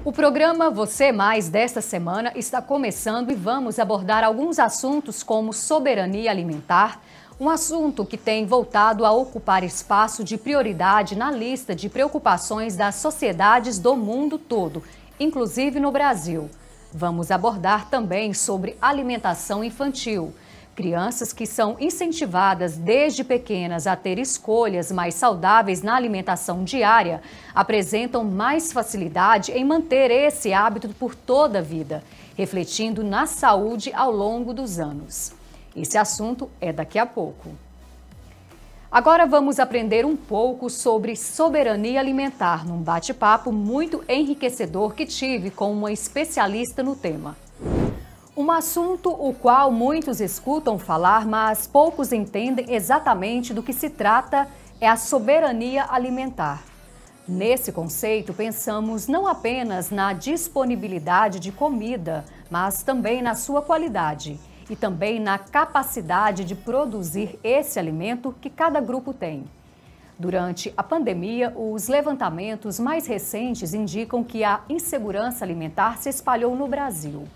O programa Você Mais desta semana está começando e vamos abordar alguns assuntos como soberania alimentar, um assunto que tem voltado a ocupar espaço de prioridade na lista de preocupações das sociedades do mundo todo, inclusive no Brasil. Vamos abordar também sobre alimentação infantil. Crianças que são incentivadas desde pequenas a ter escolhas mais saudáveis na alimentação diária apresentam mais facilidade em manter esse hábito por toda a vida, refletindo na saúde ao longo dos anos. Esse assunto é daqui a pouco. Agora vamos aprender um pouco sobre soberania alimentar num bate-papo muito enriquecedor que tive com uma especialista no tema. Um assunto o qual muitos escutam falar, mas poucos entendem exatamente do que se trata é a soberania alimentar. Nesse conceito, pensamos não apenas na disponibilidade de comida, mas também na sua qualidade e também na capacidade de produzir esse alimento que cada grupo tem. Durante a pandemia, os levantamentos mais recentes indicam que a insegurança alimentar se espalhou no Brasil.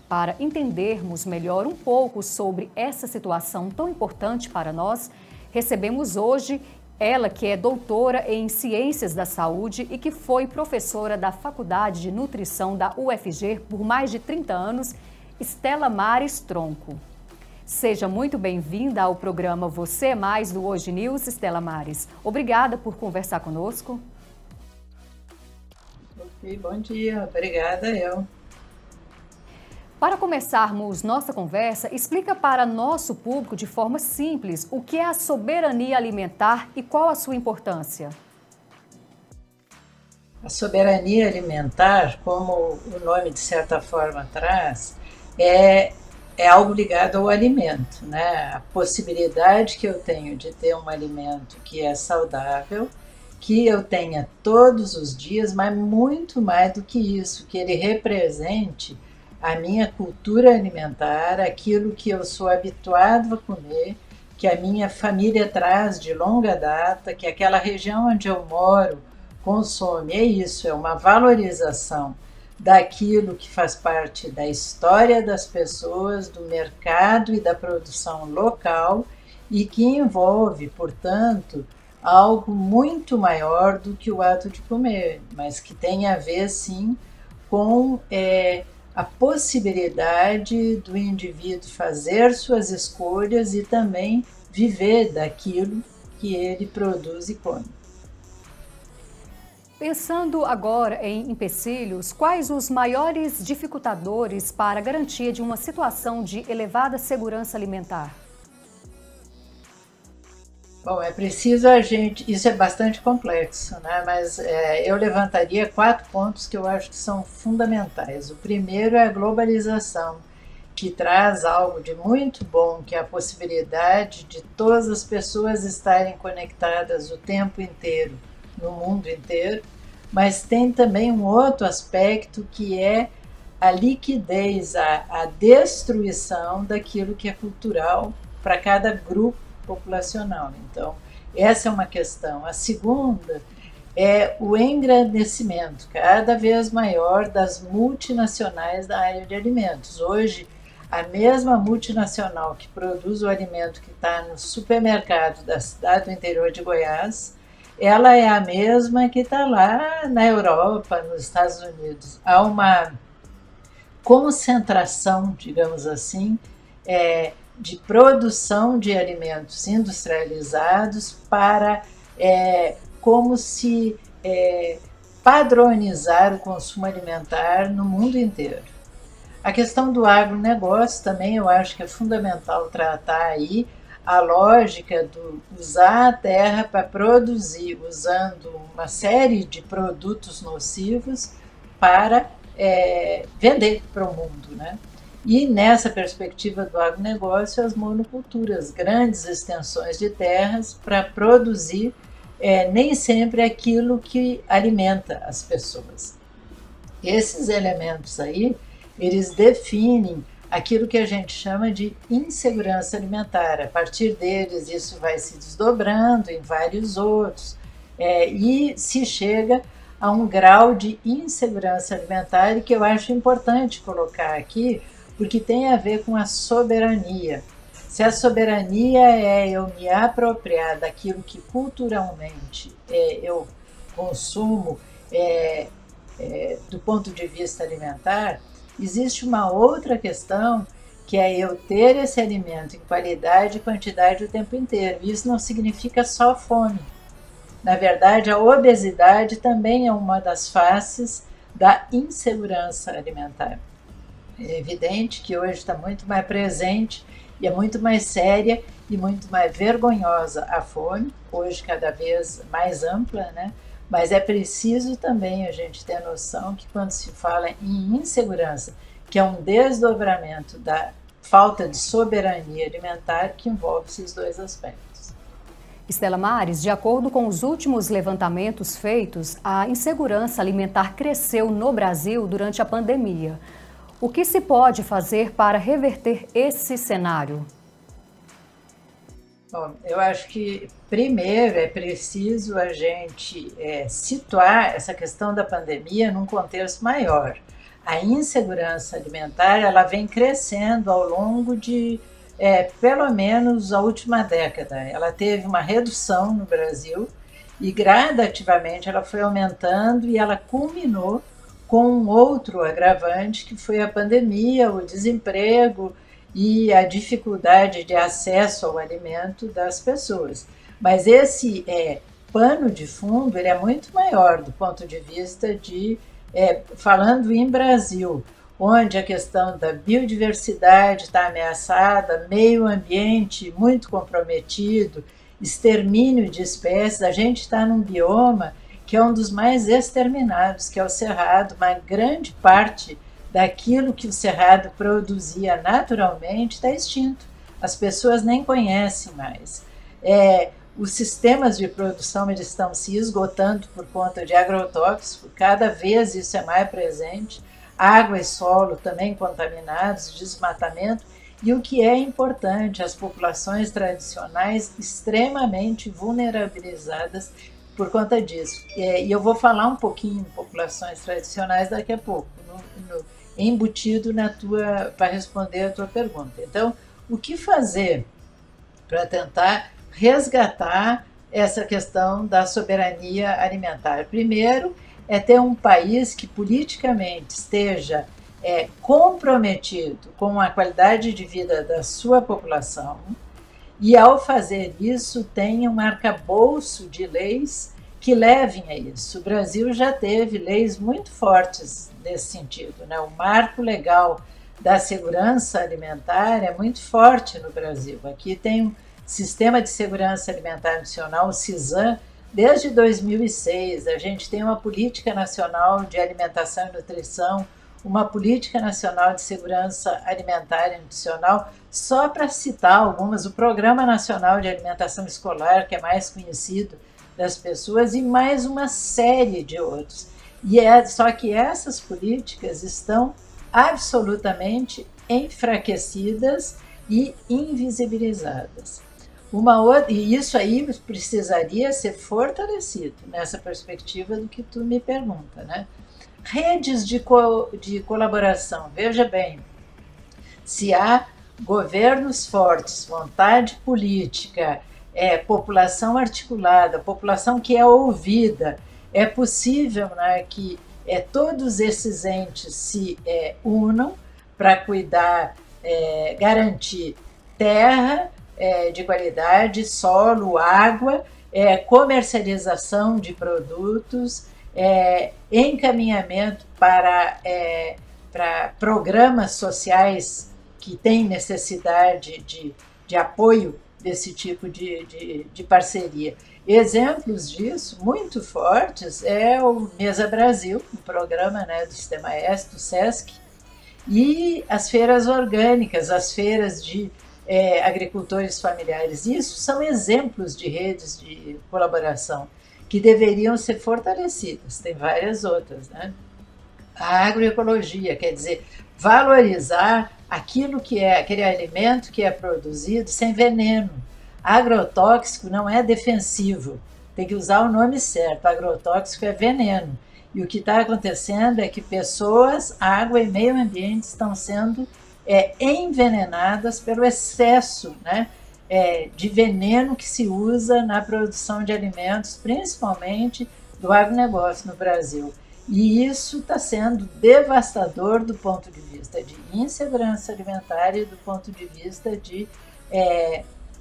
Para entendermos melhor um pouco sobre essa situação tão importante para nós, recebemos hoje ela que é doutora em Ciências da Saúde e que foi professora da Faculdade de Nutrição da UFG por mais de 30 anos, Estela Maris Tronco. Seja muito bem-vinda ao programa Você é Mais do Hoje News, Estela Maris. Obrigada por conversar conosco. Bom dia, obrigada eu. Para começarmos nossa conversa, explica para nosso público de forma simples o que é a soberania alimentar e qual a sua importância. A soberania alimentar, como o nome de certa forma traz, é algo ligado ao alimento, né? A possibilidade que eu tenho de ter um alimento que é saudável, que eu tenha todos os dias, mas muito mais do que isso, que ele represente a minha cultura alimentar, aquilo que eu sou habituado a comer, que a minha família traz de longa data, que aquela região onde eu moro consome. É isso, é uma valorização daquilo que faz parte da história das pessoas, do mercado e da produção local e que envolve, portanto, algo muito maior do que o ato de comer, mas que tem a ver, sim, com a possibilidade do indivíduo fazer suas escolhas e também viver daquilo que ele produz e come. Pensando agora em empecilhos, quais os maiores dificultadores para a garantia de uma situação de elevada segurança alimentar? Bom, é preciso isso é bastante complexo, né? Mas eu levantaria 4 pontos que eu acho que são fundamentais. O primeiro é a globalização, que traz algo de muito bom, que é a possibilidade de todas as pessoas estarem conectadas o tempo inteiro, no mundo inteiro, mas tem também um outro aspecto que é a liquidez, a destruição daquilo que é cultural para cada grupo populacional. Então, essa é uma questão. A segunda é o engrandecimento cada vez maior das multinacionais da área de alimentos. Hoje, a mesma multinacional que produz o alimento que está no supermercado da cidade do interior de Goiás, ela é a mesma que está lá na Europa, nos Estados Unidos. Há uma concentração, digamos assim, de produção de alimentos industrializados para como se padronizar o consumo alimentar no mundo inteiro. A questão do agronegócio também eu acho que é fundamental tratar aí a lógica do usar a terra para produzir, usando uma série de produtos nocivos para vender para o mundo, né? E nessa perspectiva do agronegócio, as monoculturas, grandes extensões de terras para produzir nem sempre aquilo que alimenta as pessoas. Esses elementos aí, eles definem aquilo que a gente chama de insegurança alimentar. A partir deles, isso vai se desdobrando em vários outros e se chega a um grau de insegurança alimentar, e que eu acho importante colocar aqui, porque tem a ver com a soberania. Se a soberania é eu me apropriar daquilo que culturalmente eu consumo do ponto de vista alimentar, existe uma outra questão, que é eu ter esse alimento em qualidade e quantidade o tempo inteiro. Isso não significa só fome. Na verdade, a obesidade também é uma das faces da insegurança alimentar. É evidente que hoje está muito mais presente e é muito mais séria e muito mais vergonhosa a fome, hoje cada vez mais ampla, né? Mas é preciso também a gente ter noção que quando se fala em insegurança, que é um desdobramento da falta de soberania alimentar, que envolve esses dois aspectos. Estela Mares, de acordo com os últimos levantamentos feitos, a insegurança alimentar cresceu no Brasil durante a pandemia. O que se pode fazer para reverter esse cenário? Bom, eu acho que primeiro é preciso a gente situar essa questão da pandemia num contexto maior. A insegurança alimentar ela vem crescendo ao longo de pelo menos a última década. Ela teve uma redução no Brasil e gradativamente ela foi aumentando, e ela culminou com um outro agravante, que foi a pandemia, o desemprego e a dificuldade de acesso ao alimento das pessoas. Mas esse pano de fundo ele é muito maior do ponto de vista de, falando em Brasil, onde a questão da biodiversidade está ameaçada, meio ambiente muito comprometido, extermínio de espécies. A gente está num bioma que é um dos mais exterminados, que é o Cerrado. Uma grande parte daquilo que o Cerrado produzia naturalmente está extinto. As pessoas nem conhecem mais. Os sistemas de produção eles estão se esgotando por conta de agrotóxicos, cada vez isso é mais presente. Água e solo também contaminados, desmatamento, e o que é importante, as populações tradicionais extremamente vulnerabilizadas por conta disso. E eu vou falar um pouquinho em populações tradicionais daqui a pouco, embutido para responder a tua pergunta. Então, o que fazer para tentar resgatar essa questão da soberania alimentar? Primeiro, é ter um país que politicamente esteja comprometido com a qualidade de vida da sua população, e ao fazer isso tenha um arcabouço de leis que levem a isso. O Brasil já teve leis muito fortes nesse sentido, né? O marco legal da segurança alimentar é muito forte no Brasil. Aqui tem um Sistema de Segurança Alimentar Nacional, o SISAM, desde 2006. A gente tem uma Política Nacional de Alimentação e Nutrição, uma Política Nacional de Segurança Alimentar e Nutricional, só para citar algumas, o Programa Nacional de Alimentação Escolar, que é mais conhecido das pessoas, e mais uma série de outros. Só que essas políticas estão absolutamente enfraquecidas e invisibilizadas. E isso aí precisaria ser fortalecido nessa perspectiva do que tu me pergunta, né? Redes de colaboração. Veja bem, se há governos fortes, vontade política, população articulada, população que é ouvida, é possível, né, que todos esses entes se unam para cuidar, garantir terra de qualidade, solo, água, comercialização de produtos, encaminhamento para programas sociais que têm necessidade de apoio desse tipo de parceria. Exemplos disso, muito fortes, é o Mesa Brasil, um programa, né, do Sistema S, do SESC, e as feiras orgânicas, as feiras de agricultores familiares. Isso são exemplos de redes de colaboração que deveriam ser fortalecidas. Tem várias outras, né? A agroecologia, quer dizer, valorizar aquilo que é aquele alimento que é produzido sem veneno. Agrotóxico não é defensivo. tem que usar o nome certo. Agrotóxico é veneno. E o que está acontecendo é que pessoas, água e meio ambiente estão sendo envenenadas pelo excesso, né, de veneno que se usa na produção de alimentos, principalmente do agronegócio no Brasil. E isso está sendo devastador do ponto de vista de insegurança alimentar e do ponto de vista de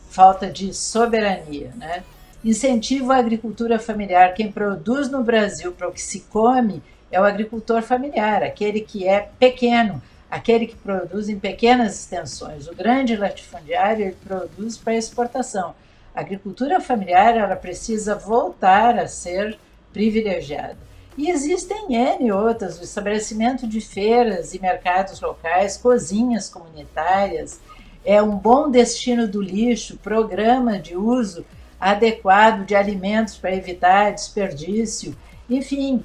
falta de soberania, né? Incentivo à agricultura familiar. Quem produz no Brasil para o que se come é o agricultor familiar, aquele que é pequeno, aquele que produz em pequenas extensões. O grande latifundiário ele produz para exportação. A agricultura familiar ela precisa voltar a ser privilegiada. E existem N outras, o estabelecimento de feiras e mercados locais, cozinhas comunitárias, um bom destino do lixo, programa de uso adequado de alimentos para evitar desperdício, enfim,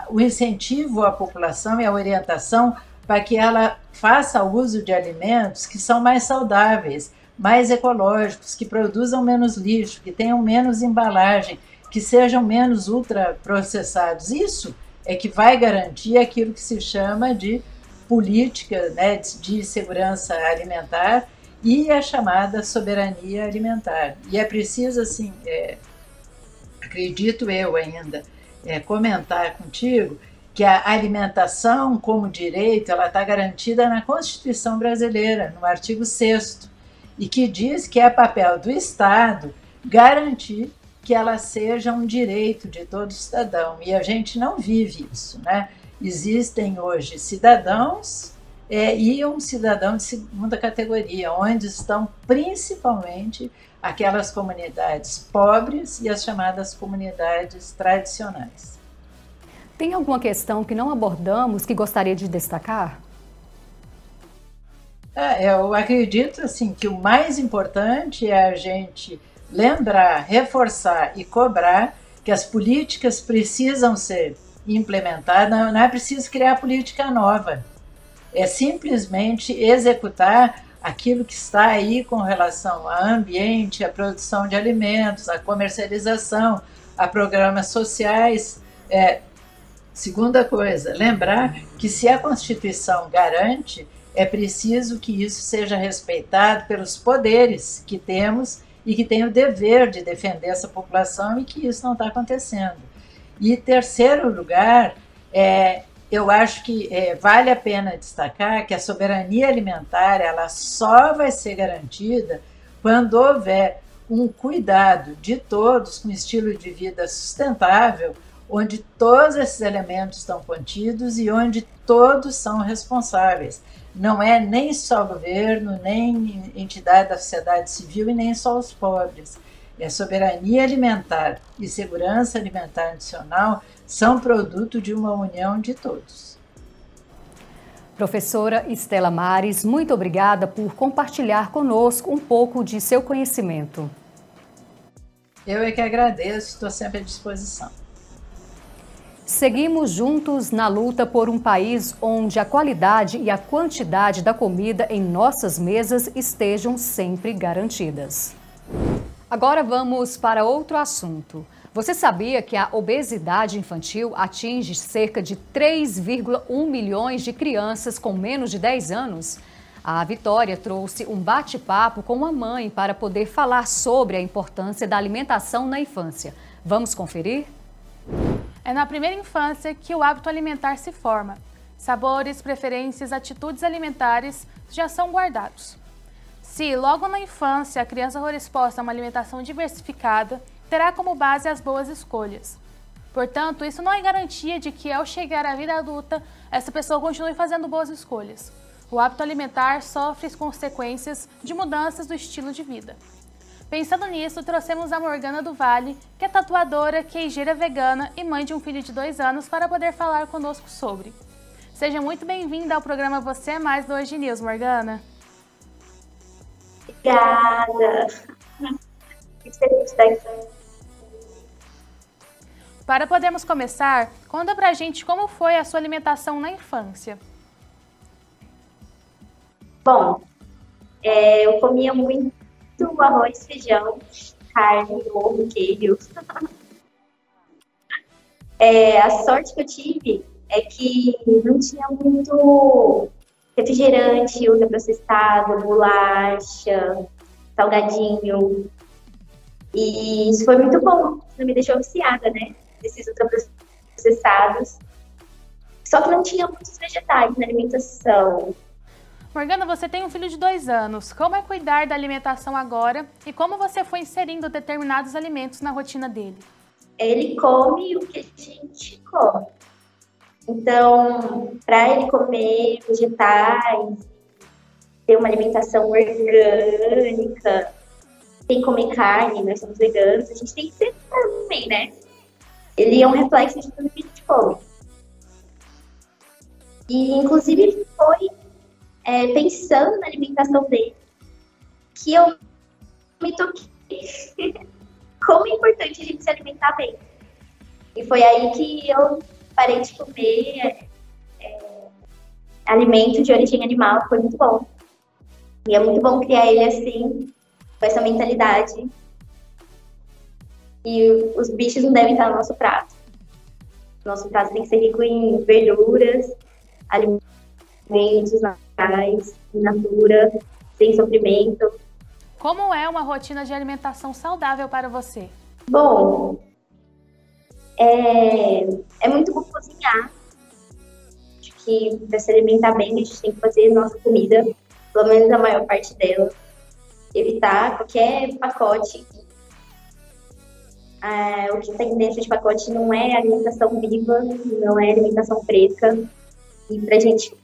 o incentivo à população e a orientação para que ela faça uso de alimentos que são mais saudáveis, mais ecológicos, que produzam menos lixo, que tenham menos embalagem, que sejam menos ultraprocessados. Isso é que vai garantir aquilo que se chama de política, né, de segurança alimentar e a chamada soberania alimentar. E é preciso, assim, acredito eu ainda, comentar contigo que a alimentação como direito ela está garantida na Constituição brasileira, no artigo 6º, e que diz que é papel do Estado garantir que ela seja um direito de todo cidadão. E a gente não vive isso, né? Existem hoje cidadãos e um cidadão de segunda categoria, onde estão principalmente aquelas comunidades pobres e as chamadas comunidades tradicionais. Tem alguma questão que não abordamos que gostaria de destacar? Eu acredito assim, que o mais importante é a gente lembrar, reforçar e cobrar que as políticas precisam ser implementadas, não é preciso criar política nova. É simplesmente executar aquilo que está aí com relação ao ambiente, à produção de alimentos, à comercialização, a programas sociais. Segunda coisa, lembrar que se a Constituição garante, é preciso que isso seja respeitado pelos poderes que temos e que têm o dever de defender essa população e que isso não está acontecendo. E terceiro lugar, eu acho que vale a pena destacar que a soberania alimentar ela só vai ser garantida quando houver um cuidado de todos com estilo de vida sustentável, onde todos esses elementos estão contidos e onde todos são responsáveis. Não é nem só o governo, nem entidade da sociedade civil e nem só os pobres. Soberania alimentar e segurança alimentar nacional são produto de uma união de todos. Professora Estela Mares, muito obrigada por compartilhar conosco um pouco de seu conhecimento. Eu é que agradeço, estou sempre à disposição. Seguimos juntos na luta por um país onde a qualidade e a quantidade da comida em nossas mesas estejam sempre garantidas. Agora vamos para outro assunto. Você sabia que a obesidade infantil atinge cerca de 3,1 milhões de crianças com menos de 10 anos? A Vitória trouxe um bate-papo com uma mãe para poder falar sobre a importância da alimentação na infância. Vamos conferir? É na primeira infância que o hábito alimentar se forma. Sabores, preferências, atitudes alimentares já são guardados. Se logo na infância a criança for exposta a uma alimentação diversificada, terá como base as boas escolhas. Portanto, isso não é garantia de que ao chegar à vida adulta, essa pessoa continue fazendo boas escolhas. O hábito alimentar sofre as consequências de mudanças do estilo de vida. Pensando nisso, trouxemos a Morgana do Vale, que é tatuadora, queijeira vegana e mãe de um filho de 2 anos, para poder falar conosco sobre. Seja muito bem-vinda ao programa Você é Mais do Hoje News, Morgana. Obrigada. Para podermos começar, conta pra gente como foi a sua alimentação na infância. Bom, eu comia muito arroz e feijão, carne, ovo, queijo. A sorte que eu tive é que não tinha muito refrigerante, ultraprocessado, bolacha, salgadinho. E isso foi muito bom, isso me deixou viciada, né? Esses ultraprocessados. Só que não tinha muitos vegetais na alimentação. Morgana, você tem um filho de 2 anos. Como é cuidar da alimentação agora e como você foi inserindo determinados alimentos na rotina dele? Ele come o que a gente come. Então, para ele comer vegetais, ter uma alimentação orgânica, tem que comer carne, nós somos veganos, a gente tem que ser também, né? Ele é um reflexo de tudo que a gente come. E, inclusive, foi pensando na alimentação dele que eu me toquei como é importante a gente se alimentar bem. E foi aí que eu parei de comer alimento de origem animal, foi muito bom. E é muito bom criar ele assim, com essa mentalidade. E os bichos não devem estar no nosso prato. Nosso prato tem que ser rico em verduras, alimentos naturais, in natura, sem sofrimento. Como é uma rotina de alimentação saudável para você? Bom, é muito bom cozinhar. Acho que para se alimentar bem, a gente tem que fazer nossa comida, pelo menos a maior parte dela. Evitar qualquer pacote. O que tem dentro de pacote não é alimentação viva, não é alimentação fresca. E para a gente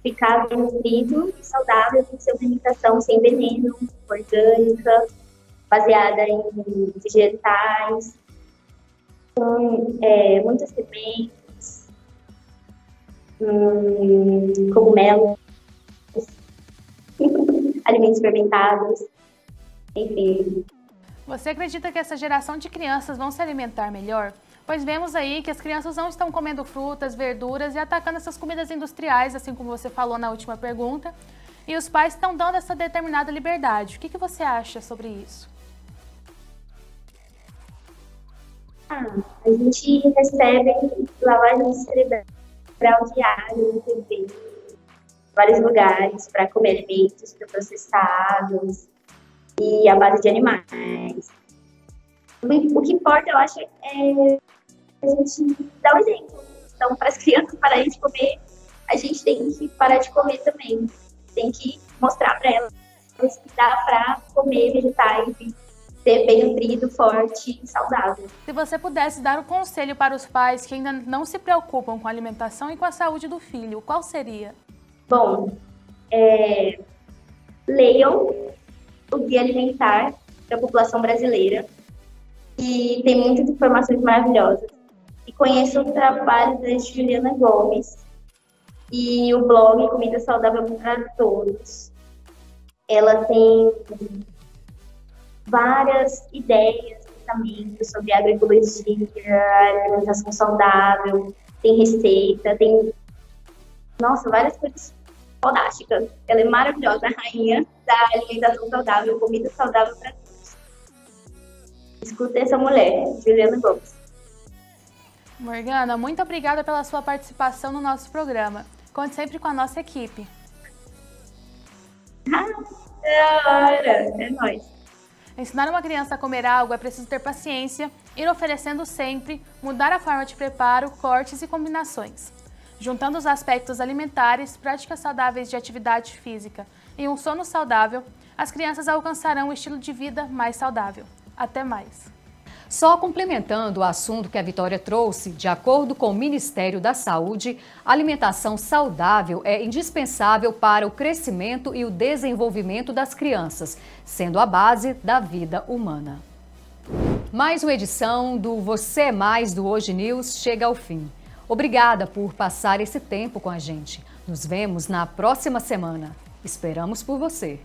ficar bem nutrido e saudável, tem que ser uma alimentação sem veneno, orgânica, baseada em vegetais, com muitas sementes, cogumelos, alimentos fermentados, enfim. Você acredita que essa geração de crianças vão se alimentar melhor? Pois vemos aí que as crianças não estão comendo frutas, verduras e atacando essas comidas industriais, assim como você falou na última pergunta, e os pais estão dando essa determinada liberdade. O que você acha sobre isso? A gente recebe lavagem cerebral diária, no TV, em vários lugares, para comer alimentos processados e à base de animais. O que importa, eu acho, é a gente dar o exemplo. Então, para as crianças pararem de comer, a gente tem que parar de comer também. Tem que mostrar para elas que dá para comer vegetais e ser bem nutrido, forte e saudável. Se você pudesse dar um conselho para os pais que ainda não se preocupam com a alimentação e com a saúde do filho, qual seria? Bom, leiam o Guia Alimentar da população brasileira, que tem muitas informações maravilhosas. E conheçam o trabalho da Juliana Gomes e o blog Comida Saudável para Todos. Ela tem várias ideias, pensamentos sobre agroecologia, alimentação saudável, tem receita, tem, várias coisas fantásticas. Ela é maravilhosa, a rainha da alimentação saudável, comida saudável para todos. Escuta essa mulher, Juliana Gomes. Morgana, muito obrigada pela sua participação no nosso programa. Conte sempre com a nossa equipe. É nóis. Ensinar uma criança a comer algo é preciso ter paciência, ir oferecendo sempre, mudar a forma de preparo, cortes e combinações. Juntando os aspectos alimentares, práticas saudáveis de atividade física e um sono saudável, as crianças alcançarão um estilo de vida mais saudável. Até mais! Só complementando o assunto que a Vitória trouxe, de acordo com o Ministério da Saúde, a alimentação saudável é indispensável para o crescimento e o desenvolvimento das crianças, sendo a base da vida humana. Mais uma edição do Você é Mais do Hoje News chega ao fim. Obrigada por passar esse tempo com a gente. Nos vemos na próxima semana. Esperamos por você.